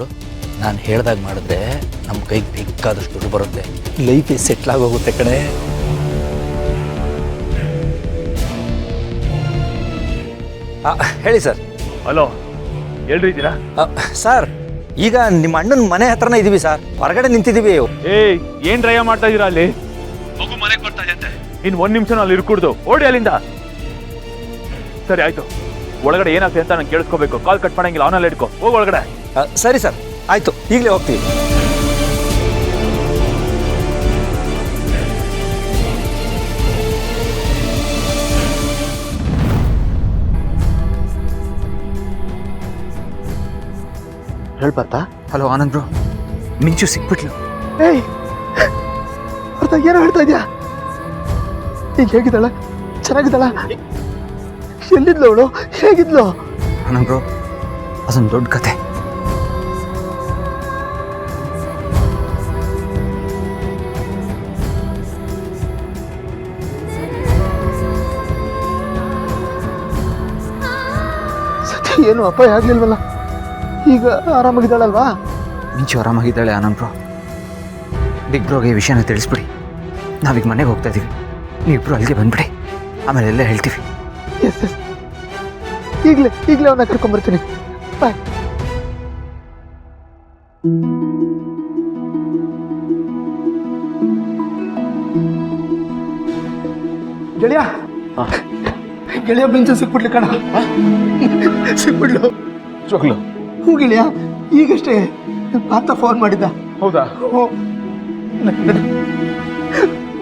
ನೋಡು, ನಾನು ಹೇಳ್ದಾಗ ಮಾಡಿದ್ರೆ ನಮ್ಮ ಕೈಗೆ ಬೇಕಾದಷ್ಟು ದುಡ್ಡು ಬರುತ್ತೆ, ಲೈಫೇ ಸೆಟ್ಲ್ ಆಗೋಗುತ್ತೆ ಕಣೆ. ಹೇಳಿ ಸರ್. ಹಲೋ, ಎಲ್ರಿ ಇದ್ದೀರಾ? ಸರ್, ಈಗ ನಿಮ್ಮ ಅಣ್ಣನ ಮನೆ ಹತ್ರನೇ ಇದ್ದೀವಿ ಸರ್, ಹೊರಗಡೆ ನಿಂತಿದ್ದೀವಿ. ಏನ್ ಡ್ರೈವ್ ಮಾಡ್ತಾ ಇದೀರಾ ಅಲ್ಲಿ? ಮಗು ಮನೆಗೆ ಬರ್ತಾ ಇದೆ, ಇನ್ 1 ನಿಮಿಷ ಅಲ್ಲಿ ಇರ್ಕೂಡ್ದು, ಓಡಿ ಅಲ್ಲಿಂದ. ಸರಿ ಆಯ್ತು, ಒಳಗಡೆ ಏನಾಗ್ತದೆ ಅಂತ ನಾನು ಕೇಳಿಸ್ಕೋಬೇಕು. ಕಾಲ್ ಕಟ್ ಮಾಡಂಗಿಲ್ಲ, ಅವನಲ್ಲಿ ಇಟ್ಕೋ, ಹೋಗಿ ಒಳಗಡೆ. ಸರಿ ಸರ್, ಆಯ್ತು, ಈಗಲೇ ಹೋಗ್ತೀವಿ. ಹೇಳ್ಬಾರ್ದಾ? ಹಲೋ ಆನಂದ್ ಬ್ರೋ, ಮಿಂಚು ಸಿಕ್ಬಿಟ್ಲು. ಅರ್ಥ ಏನೋ ಹೇಳ್ತಾ ಇದೆಯಾ? ಈಗ ಹೇಗಿದ್ದಾಳ? ಚೆನ್ನಾಗಿದ್ದಾಳ? ಎಲ್ಲಿದ್ಲು ಅವಳು? ಹೇಗಿದ್ಲು? ಆನಂದ್ ಬ್ರೋ, ಅದೊಂದು ದೊಡ್ಡ ಕತೆ. ಸತ್ಯ ಏನು ಅಪಾಯ ಆಗ್ಲಿಲ್ವಲ್ಲ? ಈಗ ಆರಾಮಾಗಿದ್ದಾಳಲ್ವಾ? ಮಿಂಚು ಆರಾಮಾಗಿದ್ದಾಳೆ ಆನಂದ್ ಬ್ರೋ. ಬಿಗ್ ಬ್ರೋಗೆ ಈ ವಿಷಯನ ತಿಳಿಸ್ಬಿಡಿ. ನಾವೀಗ ಮನೆಗೆ ಹೋಗ್ತಾ ಇದ್ದೀವಿ, ನೀವಿಬ್ರು ಅಲ್ಲಿಗೆ ಬಂದ್ಬಿಡಿ, ಆಮೇಲೆ ಎಲ್ಲ ಹೇಳ್ತೀವಿ. ಎಸ್, ಈಗಲೇ ಅವನ್ನ ಕರ್ಕೊಂಡ್ಬರ್ತೀನಿ. ಬಾಯ್. ಗೆಳೆಯ ಮಿಂಚು ಸಿಕ್ಬಿಡ್ಲಿ ಕಣ. ಸಿಕ್ಬಿಡ್ಲು ಚೋಗ್ಲು. ಹ್ಞೂ ಗೆಳೆಯ, ಈಗಷ್ಟೇ ಆತ ಫೋನ್ ಮಾಡಿದ್ದ. ಹೌದಾ?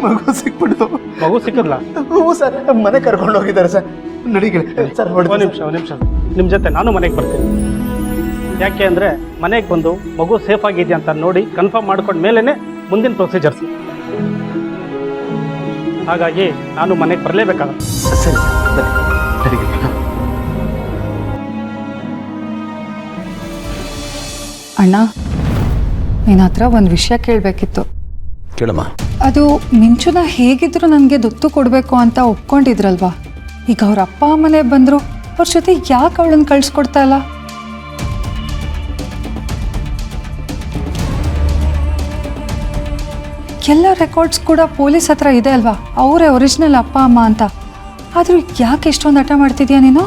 ಮಗು ಸಿಕ್ಬಿಡ್ತು. ಮಗು ಸಿಕ್ಕಲ್ಲ? ಹ್ಞೂ ಸರ್, ಮನೆ ಕರ್ಕೊಂಡು ಹೋಗಿದ್ದಾರೆ ಸರ್. ನಡಿಗೆ ಸರ್. ಒಂದು ನಿಮಿಷ ನಿಮ್ಮ ಜೊತೆ ನಾನು ಮನೆಗೆ ಬರ್ತೀನಿ. ಯಾಕೆ ಅಂದರೆ ಮನೆಗೆ ಬಂದು ಮಗು ಸೇಫ್ ಆಗಿದೆಯಾ ಅಂತ ನೋಡಿ ಕನ್ಫರ್ಮ್ ಮಾಡ್ಕೊಂಡ ಮೇಲೇ ಮುಂದಿನ ಪ್ರೊಸೀಜರ್ಸ್. ಹಾಗಾಗಿ ನಾನು ಮನೆಗೆ ಬರಲೇಬೇಕಾಗುತ್ತೆ. ಸರಿ ನಡಿಗೆ. ಅಣ್ಣ, ನಿನ್ನ ಹತ್ರ ಒಂದು ವಿಷಯ ಕೇಳಬೇಕಿತ್ತು. ಕೇಳಮ್ಮ. ಅದು ಮಿಂಚುನ ಹೇಗಿದ್ರು ನನಗೆ ದತ್ತು ಕೊಡಬೇಕು ಅಂತ ಒಪ್ಕೊಂಡಿದ್ರಲ್ವಾ? ಈಗ ಅವ್ರ ಅಪ್ಪ ಅಮ್ಮನೇ ಬಂದರು, ಅವ್ರ ಜೊತೆ ಯಾಕೆ ಅವಳನ್ನು ಕಳಿಸ್ಕೊಡ್ತಾ ಇಲ್ಲ? ಎಲ್ಲ ರೆಕಾರ್ಡ್ಸ್ ಕೂಡ ಪೊಲೀಸ್ ಹತ್ರ ಇದೆ ಅಲ್ವಾ, ಅವರೇ ಒರಿಜಿನಲ್ ಅಪ್ಪ ಅಮ್ಮ ಅಂತ. ಆದರೂ ಯಾಕೆ ಇಷ್ಟೊಂದು ಹಠ ಮಾಡ್ತಿದ್ಯಾ ನೀನು?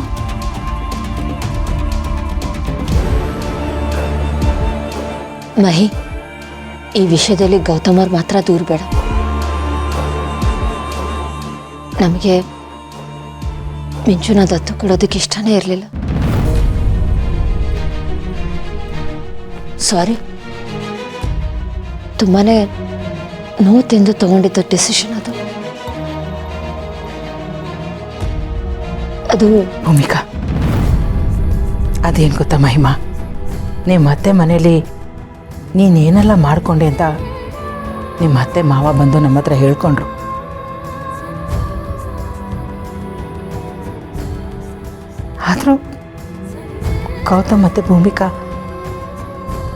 ಮಹಿ, ಈ ವಿಷಯದಲ್ಲಿ ಗೌತಮರ್ ಮಾತ್ರ ದೂರ ಬೇಡ. ನಮಗೆ ಮಿಂಚುನ ದತ್ತು ಕೊಡೋದಕ್ಕೆ ಇಷ್ಟನೇ ಇರಲಿಲ್ಲ. ಸಾರಿ, ತುಂಬಾ ನೋವು ತಿಂದು ತಗೊಂಡಿದ್ದ ಡಿಸಿಷನ್ ಅದು. ಭೂಮಿಕಾ, ಅದೇನು ಗೊತ್ತಾ ಮಹಿಮಾ, ನಿಮ್ಮ ಅತ್ತೆ ಮನೇಲಿ ನೀನೇನೆಲ್ಲ ಮಾಡಿಕೊಂಡೆ ಅಂತ ನಿಮ್ಮ ಅತ್ತೆ ಮಾವ ಬಂದು ನಮ್ಮ ಹತ್ರ ಹೇಳ್ಕೊಂಡ್ರು. ಆದರೂ ಗೌತಮ್ ಮತ್ತು ಭೂಮಿಕಾ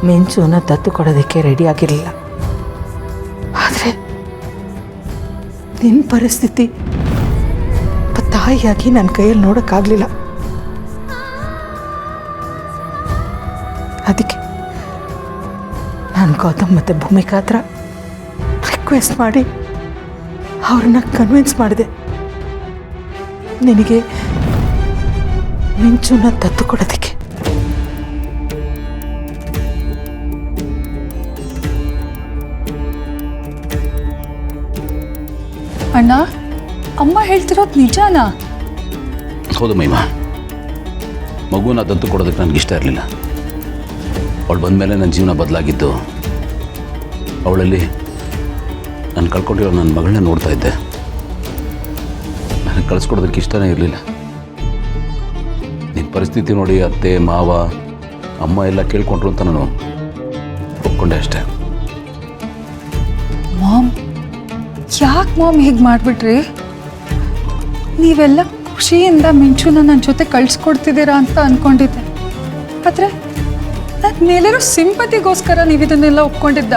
ಮಿಂಚುನ ದತ್ತು ಕೊಡೋದಕ್ಕೆ ರೆಡಿ ಆಗಿರಲಿಲ್ಲ. ಆದರೆ ನಿನ್ನ ಪರಿಸ್ಥಿತಿ ತಾಯಿಯಾಗಿ ನನ್ನ ಕೈಯಲ್ಲಿ ನೋಡೋಕ್ಕಾಗಲಿಲ್ಲ. ಅದಕ್ಕೆ ನಾನು ಗೌತಮ್ ಮತ್ತು ಭೂಮಿಕಾ ಹತ್ರ ರಿಕ್ವೆಸ್ಟ್ ಮಾಡಿ ಅವ್ರನ್ನ ಕನ್ವಿನ್ಸ್ ಮಾಡಿದೆ ನಿನಗೆ ಮಿಂಚುನ ದತ್ತು ಕೊಡೋದಕ್ಕೆ. ಅಣ್ಣ, ಅಮ್ಮ ಹೇಳ್ತಿರೋದು ನಿಜಾನಾ? ಹೌದು ಮಹಿಮಾ, ಮಗುನ ದತ್ತು ಕೊಡೋದಕ್ಕೆ ನನಗಿಷ್ಟ ಇರಲಿಲ್ಲ. ಅವಳು ಬಂದಮೇಲೆ ನನ್ನ ಜೀವನ ಬದಲಾಗಿದ್ದು. ಅವಳಲ್ಲಿ ನಾನು ಕಳ್ಕೊಂಡಿರೋ ನನ್ನ ಮಗಳನ್ನೇ ನೋಡ್ತಾ ಇದ್ದೆ. ನನಗೆ ಕಳಿಸ್ಕೊಡೋದಕ್ಕೆ ಇಷ್ಟನೇ ಇರಲಿಲ್ಲ. ನಿನ್ನ ಪರಿಸ್ಥಿತಿ ನೋಡಿ ಅತ್ತೆ ಮಾವ ಅಮ್ಮ ಎಲ್ಲ ಕೇಳ್ಕೊಂಡ್ರು ಅಂತ ನಾನು ಒಪ್ಕೊಂಡೆ ಅಷ್ಟೇ. ಮಾಮ್, ಯಾಕೆ ಮಾಮ್ ಹೀಗೆ ಮಾಡಿಬಿಟ್ರಿ? ನೀವೆಲ್ಲ ಖುಷಿಯಿಂದ ಮಿಂಚುನ ನನ್ನ ಜೊತೆ ಕಳಿಸ್ಕೊಡ್ತಿದ್ದೀರಾ ಅಂತ ಅಂದ್ಕೊಂಡಿದ್ದೆ. ಆದರೆ ನನ್ನ ಮೇಲಿರೋ ಸಿಂಪತಿಗೋಸ್ಕರ ನೀವು ಇದನ್ನೆಲ್ಲ ಒಪ್ಕೊಂಡಿದ್ದ?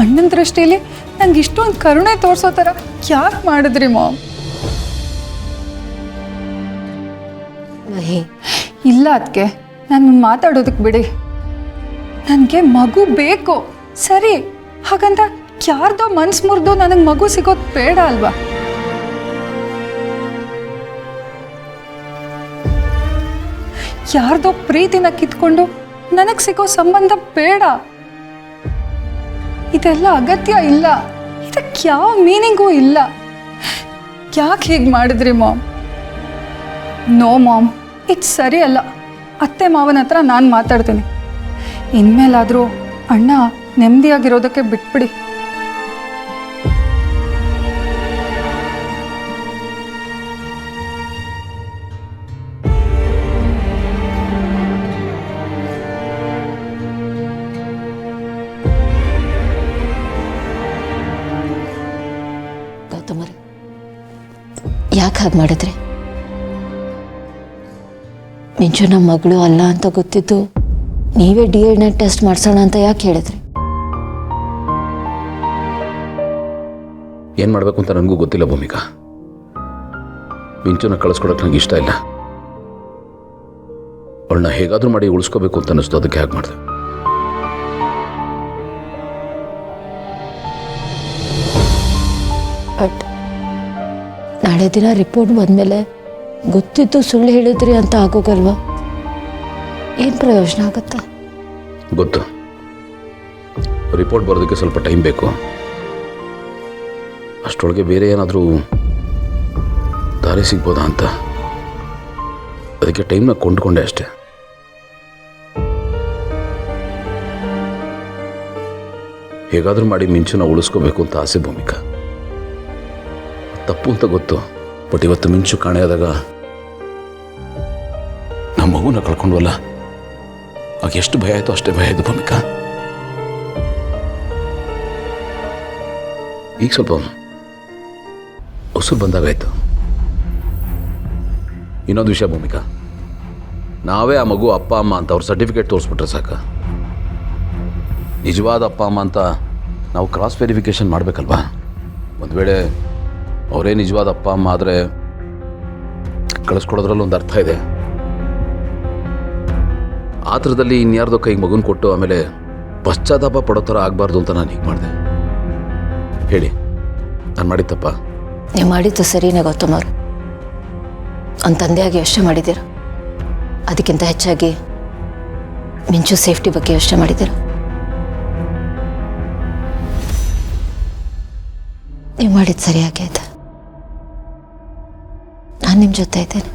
ಅಣ್ಣನ ದೃಷ್ಟಿಯಲ್ಲಿ ನಂಗೆ ಇಷ್ಟೊಂದು ಕರುಣೆ ತೋರಿಸೋ ಥರ ಯಾಕೆ ಮಾಡಿದ್ರಿ ಮಾಮ್? ಮಹಿ, ಇಲ್ಲ ಅದಕ್ಕೆ ನಾನು ಮಾತಾಡೋದಕ್ಕೆ ಬಿಡಿ. ನನಗೆ ಮಗು ಬೇಕು ಸರಿ, ಹಾಗಂತ ಯಾರ್ದೋ ಮನ್ಸು ಮುರಿದು ನನಗೆ ಮಗು ಸಿಗೋದು ಬೇಡ ಅಲ್ವಾ? ಯಾರ್ದೋ ಪ್ರೀತಿನ ಕಿತ್ಕೊಂಡು ನನಗೆ ಸಿಗೋ ಸಂಬಂಧ ಬೇಡ. ಇದೆಲ್ಲ ಅಗತ್ಯ ಇಲ್ಲ, ಇದಕ್ಕೆ ಯಾವ ಮೀನಿಂಗೂ ಇಲ್ಲ. ಯಾಕೆ ಹೀಗೆ ಮಾಡಿದ್ರಿ ಮಾಮ್? ನೋ ಮಾಮ್, ಇದು ಸರಿ ಅಲ್ಲ. ಅತ್ತೆ ಮಾವನ ಹತ್ರ ನಾನು ಮಾತಾಡ್ತೀನಿ. ಇನ್ಮೇಲಾದರೂ ಅಣ್ಣ ನೆಮ್ಮದಿಯಾಗಿರೋದಕ್ಕೆ ಬಿಟ್ಬಿಡಿ. ಗೌತಮರೇ, ಯಾಕೆ ಹಾಗೆ ಮಾಡಿದ್ರಿ? ಮಿಂಚು ನಮ್ಮ ಮಗಳು ಅಲ್ಲ ಅಂತ ಗೊತ್ತಿದ್ದು ನೀವೇ DNA ಟೆಸ್ಟ್ ಮಾಡಿಸೋಣ ಅಂತ ಯಾಕೆ ಹೇಳಿದ್ರಿ? ಏನು ಮಾಡಬೇಕು ಅಂತ ನನಗೂ ಗೊತ್ತಿಲ್ಲ ಭೂಮಿಕಾ. ಮಿಂಚುನ ಕಳಿಸ್ಕೊಡಕ್ಕೆ ನನಗೆ ಇಷ್ಟ ಇಲ್ಲ. ಅವಳನ್ನ ಹೇಗಾದರೂ ಮಾಡಿ ಉಳಿಸ್ಕೋಬೇಕು ಅಂತ ಅನ್ನಿಸ್ತು, ಅದಕ್ಕೆ ಹಾಗೆ ಮಾಡಿದೆ. ಬಟ್ ನಾಳೆ ದಿನ ರಿಪೋರ್ಟ್ ಬಂದಮೇಲೆ ಗೊತ್ತಿದ್ದು ಸುಳ್ಳು ಹೇಳಿದ್ರಿ ಅಂತ ಆಗೋಗಲ್ವಾ? ಏನು ಪ್ರಯೋಜನ ಆಗುತ್ತೆ? ಗೊತ್ತು, ರಿಪೋರ್ಟ್ ಬರೋದಕ್ಕೆ ಸ್ವಲ್ಪ ಟೈಮ್ ಬೇಕು. ಅಷ್ಟರೊಳಗೆ ಬೇರೆ ಏನಾದರೂ ದಾರಿ ಸಿಗ್ಬೋದಾ ಅಂತ, ಅದಕ್ಕೆ ಟೈಮ್ನ ಕೊಂಡ್ಕೊಂಡೆ ಅಷ್ಟೆ. ಹೇಗಾದರೂ ಮಾಡಿ ಮಿಂಚುನ ಉಳಿಸ್ಕೋಬೇಕು ಅಂತ ಆಸೆ ಭೂಮಿಕಾ. ತಪ್ಪು ಅಂತ ಗೊತ್ತು, ಬಟ್ ಇವತ್ತು ಮಿಂಚು ಕಾಣೆಯಾದಾಗ ನಮ್ಮ ಮಗುನ ಕಳ್ಕೊಂಡ್ವಲ್ಲ, ಆಗ ಎಷ್ಟು ಭಯ ಆಯಿತು ಅಷ್ಟೇ ಭಯ ಆಯಿತು ಭೂಮಿಕಾ. ಈಗ ಸ್ವಲ್ಪ ಉಸಿರು ಬಂದಾಗಾಯ್ತು. ಇನ್ನೊಂದು ವಿಷಯ ಭೂಮಿಕಾ, ನಾವೇ ಆ ಮಗು ಅಪ್ಪ ಅಮ್ಮ ಅಂತ ಅವ್ರ ಸರ್ಟಿಫಿಕೇಟ್ ತೋರಿಸ್ಬಿಟ್ರೆ ಸಾಕ. ನಿಜವಾದ ಅಪ್ಪ ಅಮ್ಮ ಅಂತ ನಾವು ಕ್ರಾಸ್ ವೆರಿಫಿಕೇಷನ್ ಮಾಡಬೇಕಲ್ವಾ? ಒಂದು ವೇಳೆ ಅವರೇ ನಿಜವಾದ ಅಪ್ಪ ಅಮ್ಮ ಆದರೆ ಕಳಿಸ್ಕೊಡೋದ್ರಲ್ಲಿ ಒಂದು ಅರ್ಥ ಇದೆ. ಆ ಥರದಲ್ಲಿ ಇನ್ಯಾರ್ದೋ ಕೈಗೆ ಮಗುನ ಕೊಟ್ಟು ಆಮೇಲೆ ಪಶ್ಚಾತ್ತಾಪ ಪಡೋ ಥರ ಆಗಬಾರ್ದು ಅಂತ ನಾನು ಹೀಗೆ ಮಾಡಿದೆ. ಹೇಳಿ, ನಾನು ಮಾಡಿದ್ದಪ್ಪ? ನೀವು ಮಾಡಿದ್ದು ಸರಿನೇ ಗೌತಮರು. ಒಂದು ತಂದೆಯಾಗಿ ಯೋಚನೆ ಮಾಡಿದ್ದೀರ, ಅದಕ್ಕಿಂತ ಹೆಚ್ಚಾಗಿ ಮಿಂಚು ಸೇಫ್ಟಿ ಬಗ್ಗೆ ಯೋಚನೆ ಮಾಡಿದ್ದೀರ. ನೀವು ಮಾಡಿದ್ದು ಸರಿಯಾಗಿ ಆಯ್ತು. ನಾನು ನಿಮ್ಮ ಜೊತೆ ಇದ್ದೇನೆ.